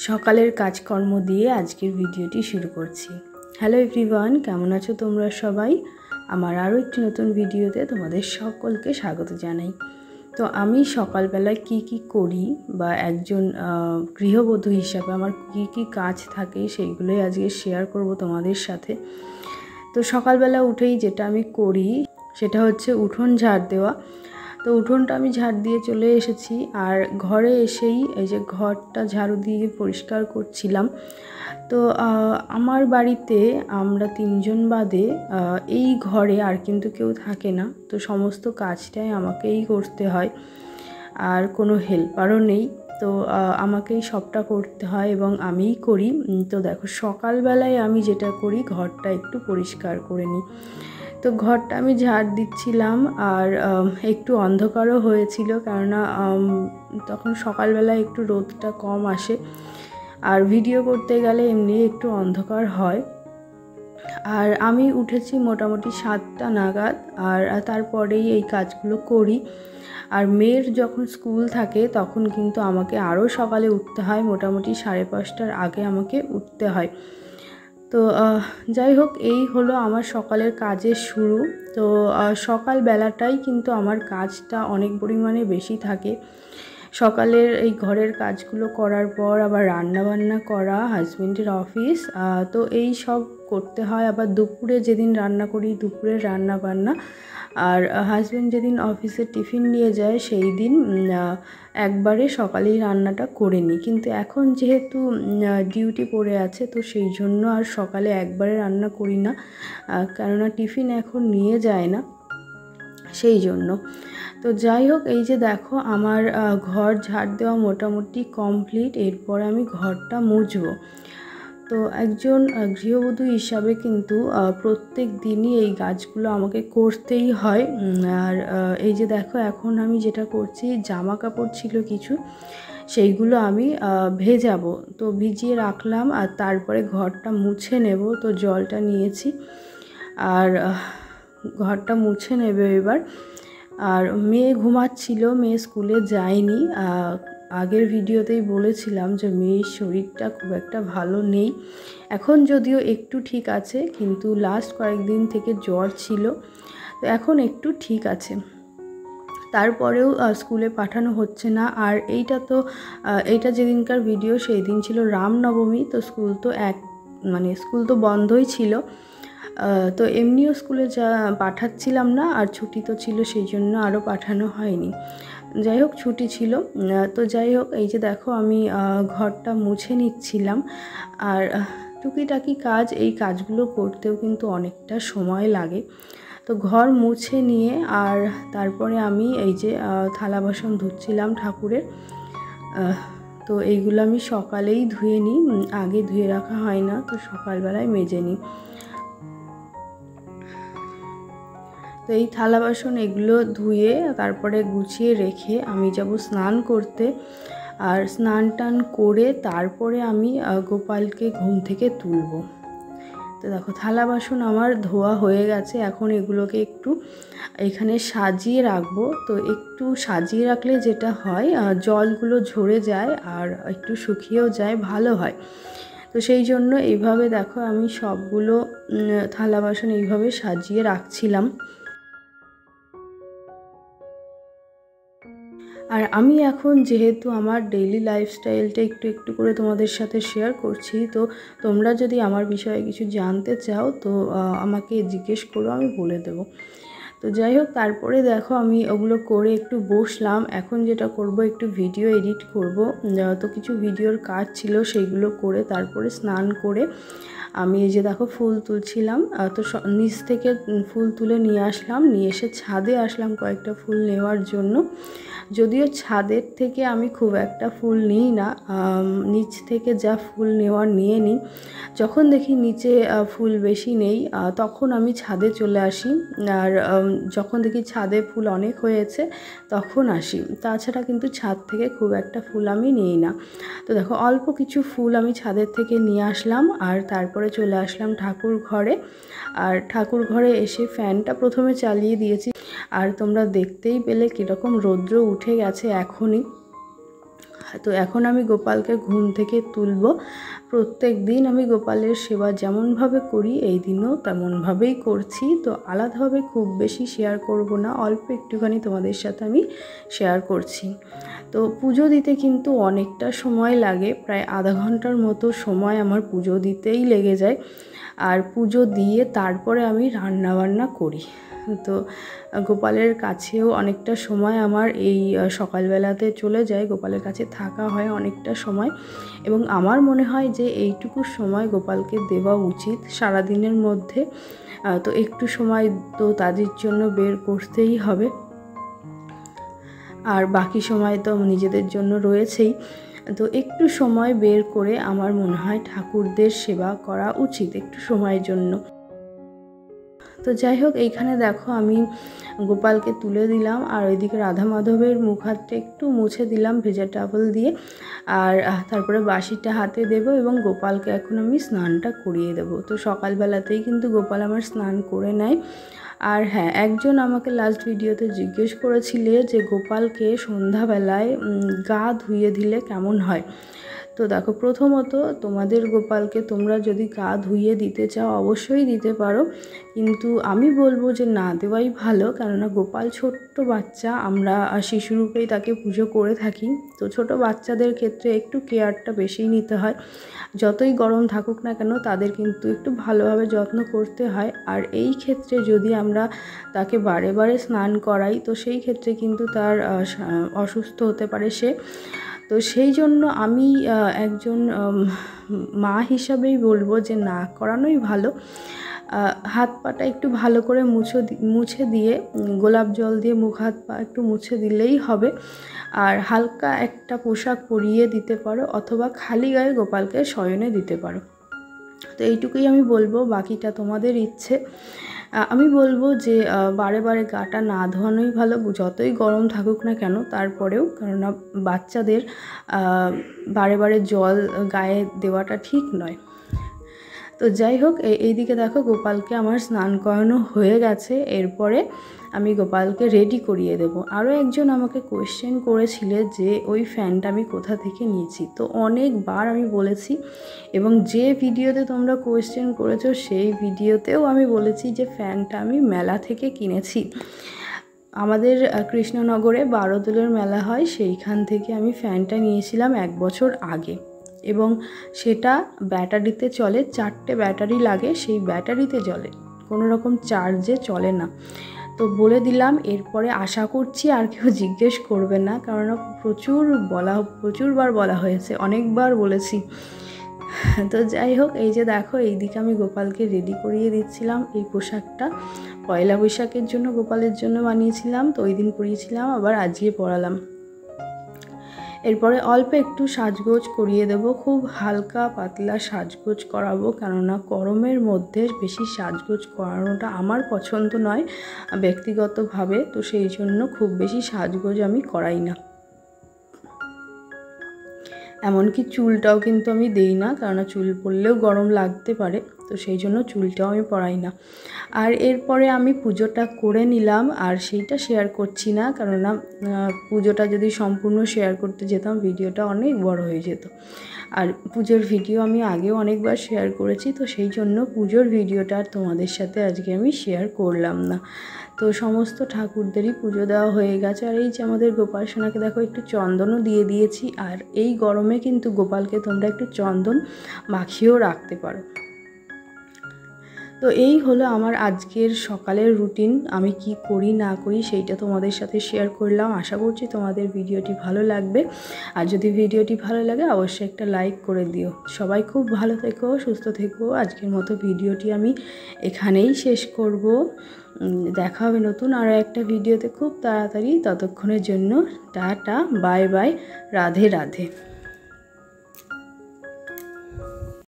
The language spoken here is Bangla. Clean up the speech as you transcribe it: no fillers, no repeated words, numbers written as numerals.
সকালের কাজকর্ম দিয়ে আজকের ভিডিওটি শুরু করছি। হ্যালো এভরিওয়ান, কেমন আছো তোমরা সবাই? আমার আরও একটি নতুন ভিডিওতে তোমাদের সকলকে স্বাগত জানাই। তো আমি সকালবেলায় কি করি বা একজন গৃহবধূ হিসাবে আমার কি কাজ থাকে সেইগুলোই আজকে শেয়ার করব তোমাদের সাথে। তো সকালবেলা উঠেই যেটা আমি করি সেটা হচ্ছে উঠোন ঝাড় দেওয়া। তো উঠোনটা আমি ঝাড় দিয়ে চলে এসেছি, আর ঘরে এসেই এই যে ঘরটা ঝাড়ু দিয়ে পরিষ্কার করছিলাম। তো আমার বাড়িতে আমরা তিনজন বাদে এই ঘরে আর কিন্তু কেউ থাকে না, তো সমস্ত কাজটাই আমাকেই করতে হয়, আর কোনো হেল্পারও নেই। তো আমাকেই সবটা করতে হয় এবং আমিই করি। তো দেখো সকালবেলায় আমি যেটা করি, ঘরটা একটু পরিষ্কার করে নিই। তো ঘরটা আমি ঝাড় দিচ্ছিলাম, আর একটু অন্ধকারও হয়েছিল, কেননা তখন সকালবেলা একটু রোদটা কম আসে, আর ভিডিও করতে গেলে এমনি একটু অন্ধকার হয়। আর আমি উঠেছি মোটামুটি 7টা নাগাদ, আর তারপরেই এই কাজগুলো করি। আর মেয়ের যখন স্কুল থাকে তখন কিন্তু আমাকে আরও সকালে উঠতে হয়, মোটামুটি 5:30টার আগে আমাকে উঠতে হয়। তো যাই হোক, এই হলো আমার সকালের কাজের শুরু। তো সকালবেলাটাই কিন্তু আমার কাজটা অনেক পরিমাণে বেশি থাকে। সকালের এই ঘরের কাজগুলো করার পর আবার রান্নাবান্না করা, হাজবেন্ডের অফিস, তো এই সব করতে হয়। আবার দুপুরে যেদিন রান্না করি দুপুরের রান্নাবান্না, আর হাজবেন্ড যেদিন অফিসে টিফিন নিয়ে যায় সেই দিন একবারে সকালেই রান্নাটা করে নিই। কিন্তু এখন যেহেতু ডিউটি পড়ে আছে, তো সেই জন্য আর সকালে একবারে রান্না করি না, কেননা টিফিন এখন নিয়ে যায় না, সেই জন্য। তো যাই হোক, এই যে দেখো আমার ঘর ঝাড় দেওয়া মোটামুটি কমপ্লিট। এরপর আমি ঘরটা মুছবো। তো একজন গৃহবধূ হিসাবে কিন্তু প্রত্যেক দিনই এই কাজগুলো আমাকে করতেই হয়। আর এই যে দেখো এখন আমি যেটা করছি, জামা কাপড় ছিল কিছু, সেইগুলো আমি ভেজাবো। তো ভিজিয়ে রাখলাম, আর তারপরে ঘরটা মুছে নেব। তো জলটা নিয়েছি, আর ঘরটা মুছে নেবে এবার। আর মেয়ে ঘুমাচ্ছিল, মেয়ে স্কুলে যায়নি। আগের ভিডিওতেই বলেছিলাম যে মেয়ের শরীরটা খুব একটা ভালো নেই। এখন যদিও একটু ঠিক আছে, কিন্তু লাস্ট কয়েকদিন থেকে জ্বর ছিল, তো এখন একটু ঠিক আছে। তারপরেও স্কুলে পাঠানো হচ্ছে না। আর এইটা যেদিনকার ভিডিও সেই দিন ছিল রামনবমী, তো স্কুল তো বন্ধই ছিল। তো এমনিও স্কুলে পাঠাচ্ছিলাম না, আর ছুটি তো ছিল, সেই জন্য আরও পাঠানো হয়নি। যাই হোক, ছুটি ছিল। তো যাই হোক, এই যে দেখো আমি ঘরটা মুছে নিচ্ছিলাম। আর টুকিটাকি কাজ, এই কাজগুলো করতেও কিন্তু অনেকটা সময় লাগে। তো ঘর মুছে নিয়ে আর তারপরে আমি এই যে থালা বাসন ধুচ্ছিলাম ঠাকুরের। তো এইগুলো আমি সকালেই ধুয়ে নিই, আগে ধুয়ে রাখা হয় না, তো সকালবেলায় মেজে নিই। তো এই থালা বাসন এগুলো ধুয়ে তারপরে গুছিয়ে রেখে আমি যাব স্নান করতে। আর স্নান টান করে তারপরে আমি গোপালকে ঘুম থেকে তুলব। তো দেখো থালা বাসন আমার ধোয়া হয়ে গেছে, এখন এগুলোকে একটু এখানে সাজিয়ে রাখবো। তো একটু সাজিয়ে রাখলে যেটা হয়, জলগুলো ঝরে যায় আর একটু শুকিয়েও যায়, ভালো হয়। তো সেই জন্য এইভাবে দেখো আমি সবগুলো থালা বাসন এইভাবে সাজিয়ে রাখছিলাম। আর আমি এখন যেহেতু আমার ডেইলি লাইফস্টাইলটা একটু করে তোমাদের সাথে শেয়ার করছি, তো তোমরা যদি আমার বিষয়ে কিছু জানতে চাও তো আমাকে জিজ্ঞেস করো, আমি বলে দেবো। তো যাই হোক, তারপরে দেখো আমি ওগুলো করে একটু বসলাম। এখন যেটা করব, একটু ভিডিও এডিট করব। তো কিছু ভিডিওর কাজ ছিল, সেইগুলো করে তারপরে স্নান করে আমি এই যে দেখো ফুল তুলছিলাম। তো নিচ থেকে ফুল তুলে নিয়ে আসলাম, নিয়ে এসে ছাদে আসলাম কয়েকটা ফুল নেওয়ার জন্য। যদিও ছাদের থেকে আমি খুব একটা ফুল নিই না, নিচ থেকে যা ফুল নেওয়ার নিয়ে নিই। যখন দেখি নিচে ফুল বেশি নেই তখন আমি ছাদে চলে আসি, আর যখন দেখি ছাদে ফুল অনেক হয়েছে তখন আসি। তাছাড়া কিন্তু ছাদ থেকে খুব একটা ফুল আমি নিই না। তো দেখো অল্প কিছু ফুল আমি ছাদের থেকে নিয়ে আসলাম, আর তারপরে চলে আসলাম ঠাকুর ঘরে। আর ঠাকুর ঘরে এসে ফ্যানটা প্রথমে চালিয়ে দিয়েছি, আর তোমরা দেখতেই পেলে কীরকম রৌদ্র উঠে গেছে এখনই। তো এখন আমি গোপালকে ঘুম থেকে তুলব। প্রত্যেক দিন আমি গোপালের সেবা যেমনভাবে করি এই দিনও তেমনভাবেই করছি। তো আলাদাভাবে খুব বেশি শেয়ার করব না, অল্প একটুখানি তোমাদের সাথে আমি শেয়ার করছি। তো পুজো দিতে কিন্তু অনেকটা সময় লাগে, প্রায় আধা ঘন্টার মতো সময় আমার পুজো দিতেই লেগে যায়। আর পুজো দিয়ে তারপরে আমি রান্নাবান্না করি। তো গোপালের কাছেও অনেকটা সময় আমার এই সকালবেলাতে চলে যায়, গোপালের কাছে থাকা হয় অনেকটা সময়। এবং আমার মনে হয় যে এইটুকু সময় গোপালকে দেওয়া উচিত সারাদিনের মধ্যে। তো একটু সময় তো তাদের জন্য বের করতেই হবে, আর বাকি সময় তো নিজেদের জন্য রয়েছেই। তো একটু সময় বের করে আমার মনে হয় ঠাকুরদের সেবা করা উচিত একটু সময়ের জন্য। তো যাই হোক, এইখানে দেখো আমি গোপালকে তুলে দিলাম, আর ওইদিকে রাধা মাধবের মুখ হাতটা একটু মুছে দিলাম ভেজা টাওয়েল দিয়ে। আর তারপরে বাঁশিটা হাতে দেব এবং গোপালকে এখন আমি স্নানটা করিয়ে দেব। তো সকালবেলাতেই কিন্তু গোপাল আমার স্নান করে নেয়। আর হ্যাঁ, একজন আমাকে লাস্ট ভিডিওতে জিজ্ঞেস করেছিলে যে গোপালকে সন্ধ্যাবেলায় গা ধুইয়ে দিলে কেমন হয়। তো দেখো, প্রথমত তোমাদের গোপালকে তোমরা যদি গা ধুইয়ে দিতে চাও অবশ্যই দিতে পারো, কিন্তু আমি বলবো যে না দেওয়াই ভালো। কেননা গোপাল ছোট্ট বাচ্চা, আমরা শিশুরূপেই তাকে পুজো করে থাকি। তো ছোট বাচ্চাদের ক্ষেত্রে একটু কেয়ারটা বেশি নিতে হয়। যতই গরম থাকুক না কেন তাদের কিন্তু একটু ভালোভাবে যত্ন করতে হয়। আর এই ক্ষেত্রে যদি আমরা তাকে বারে বারে স্নান করাই তো সেই ক্ষেত্রে কিন্তু তার অসুস্থ হতে পারে সে। তো সেই জন্য আমি একজন মা হিসাবেই বলবো যে না করানোই ভালো। হাত পাটা একটু ভালো করে মুছে দিয়ে গোলাপ জল দিয়ে মুখ হাত পা একটু মুছে দিলেই হবে। আর হালকা একটা পোশাক পরিয়ে দিতে পারো, অথবা খালি গায়ে গোপালকে শয়নে দিতে পারো। তো এইটুকুই আমি বলবো, বাকিটা তোমাদের ইচ্ছে। আমি বলবো যে বারে বারে গাটা না ধোয়ানোই ভালো, যতই গরম থাকুক না কেন তারপরেও, কেননা বাচ্চাদের বারে বারে জল গায়ে দেওয়াটা ঠিক নয়। তো যাই হোক, এইদিকে দেখো গোপালকে আমার স্নান করানো হয়ে গেছে। এরপরে আমি গোপালকে রেডি করিয়ে দেব। আরও একজন আমাকে কোয়েশ্চেন করেছিলে যে ওই ফ্যানটা আমি কোথা থেকে নিয়েছি। তো অনেকবার আমি বলেছি, এবং যে ভিডিওতে তোমরা কোয়েশ্চেন করেছো সেই ভিডিওতেও আমি বলেছি যে ফ্যানটা আমি মেলা থেকে কিনেছি। আমাদের কৃষ্ণনগরে 12 দোলের মেলা হয়, সেইখান থেকে আমি ফ্যানটা নিয়েছিলাম 1 বছর আগে। এবং সেটা ব্যাটারিতে চলে, 4টে ব্যাটারি লাগে, সেই ব্যাটারিতে চলে, কোনো রকম চার্জে চলে না। তো বলে দিলাম, এরপরে আশা করছি আর কেউ জিজ্ঞেস করবে না, কারণ প্রচুরবার বলা হয়েছে, অনেকবার বলেছি। তো যাই হোক, এই যে দেখো এইদিকে আমি গোপালকে রেডি করিয়ে দিচ্ছিলাম। এই পোশাকটা পয়লা বৈশাখের জন্য গোপালের জন্য বানিয়েছিলাম, তো ওই দিন পরিয়েছিলাম, আবার আজকে পরালাম। এরপরে অল্প একটু সাজগোজ করিয়ে দেব, খুব হালকা পাতলা সাজগোজ করাবো, কেননা গরমের মধ্যে বেশি সাজগোজ করানোটা আমার পছন্দ নয় ব্যক্তিগতভাবে। তো সেই জন্য খুব বেশি সাজগোজ আমি করাই না। এমনকি চুলটাও কিন্তু আমি দেই না, কেননা চুল পরলেও গরম লাগতে পারে, তো সেই জন্য চুলটাও আমি পরাই না। আর এরপরে আমি পুজোটা করে নিলাম, আর সেইটা শেয়ার করছি না, কেননা পুজোটা যদি সম্পূর্ণ শেয়ার করতে যেতাম ভিডিওটা অনেক বড় হয়ে যেত। আর পুজোর ভিডিও আমি আগেও অনেকবার শেয়ার করেছি, তো সেই জন্য পুজোর ভিডিওটা আর তোমাদের সাথে আজকে আমি শেয়ার করলাম না। তো সমস্ত ঠাকুরদেরই পুজো দেওয়া হয়ে গেছে। আর এই যে আমাদের গোপাল সোনাকে দেখো, একটু চন্দনও দিয়ে দিয়েছি। আর এই গরমে কিন্তু গোপালকে তোমরা একটু চন্দন মাখিয়েও রাখতে পারো। তো এই হলো আমার আজকের সকালের রুটিন। আমি কি করি না করি সেইটা তোমাদের সাথে শেয়ার করলাম। আশা করছি তোমাদের ভিডিওটি ভালো লাগবে। আর যদি ভিডিওটি ভালো লাগে অবশ্যই একটা লাইক করে দিও। সবাই খুব ভালো থেকো, সুস্থ থেকো। আজকের মতো ভিডিওটি আমি এখানেই শেষ করব। দেখা হবে নতুন আরও একটা ভিডিওতে খুব তাড়াতাড়ি। ততক্ষণের জন্য tata, bye bye, Radhe Radhe.